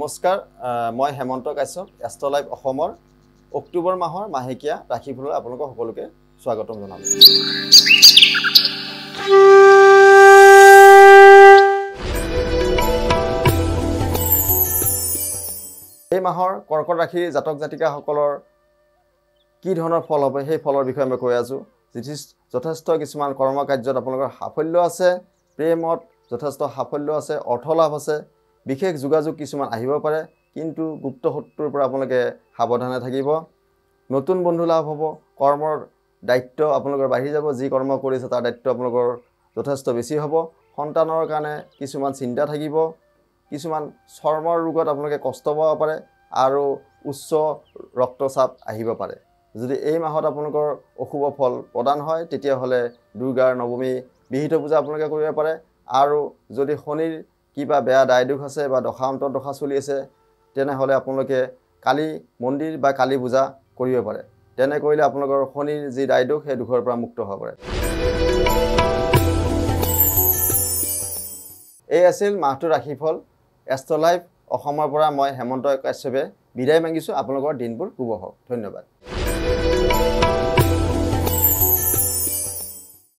নমস্কাৰ মই Hemanta Kashyap astro live অসমৰ অক্টোবৰ মাহৰ মাহেকীয়া ৰাশিফললৈ আপোনালোক সকলোকে স্বাগতম জনালোঁ। এই মাহৰ কৰ্কট ৰাশিৰ জাতক জাতিকাসকলৰ কি ধৰণৰ ফল হ'ব সেই ফলৰ বিষয়ে মই কৈ আছোঁ। যথেষ্ট কিছুমান কৰ্মকাৰ্যত আপোনালোকৰ সাফল্য আছে, প্ৰেমত যথেষ্ট সাফল্য আছে, অৰ্থ লাভ আছে, বিশেষ যোগাযোগ কিছুমান আহিব পাৰে, কিন্তু গুপ্ত শত্ৰুৰ পৰা আপোনালোকে সাৱধানে থাকিব। নতুন বন্ধু লাভ হ'ব, কৰ্মৰ দায়িত্ব আপোনালোকৰ বাঢ়ি যাব, যি কৰ্ম কৰিছে তাৰ দায়িত্ব আপোনালোকৰ যথেষ্ট বেছি হ'ব। সন্তানৰ কাৰণে কিছুমান চিন্তা থাকিব, কিছুমান চৰ্মৰ ৰোগত আপোনালোকে কষ্ট পাব পাৰে আৰু উচ্চ ৰক্তচাপ আহিব পাৰে। যদি এই মাহত আপোনালোকৰ অশুভ ফল প্ৰদান হয় তেতিয়াহ'লে দুৰ্গাৰ নৱমী বিহিত পূজা আপোনালোকে কৰিব পাৰে। আৰু যদি শনিৰ কিবা বেয়া দায় দুখ আছে বা দশা অন্তৰ দশা চলি আছে তেনেহ'লে আপোনালোকে কালী মন্দিৰ বা কালী পূজা কৰিব পাৰে। তেনে কৰিলে আপোনালোকৰ শনিৰ যি দায় দুখ সেই দুখৰ পৰা মুক্ত হ'ব পাৰে। এই আছিল মাহটোৰ ৰাশিফল। এষ্ট্ৰ লাইভ অসমৰ পৰা মই হেমন্ত কাশ্যপে বিদায় মাগিছোঁ। আপোনালোকৰ দিনবোৰ শুভ হওক। ধন্যবাদ।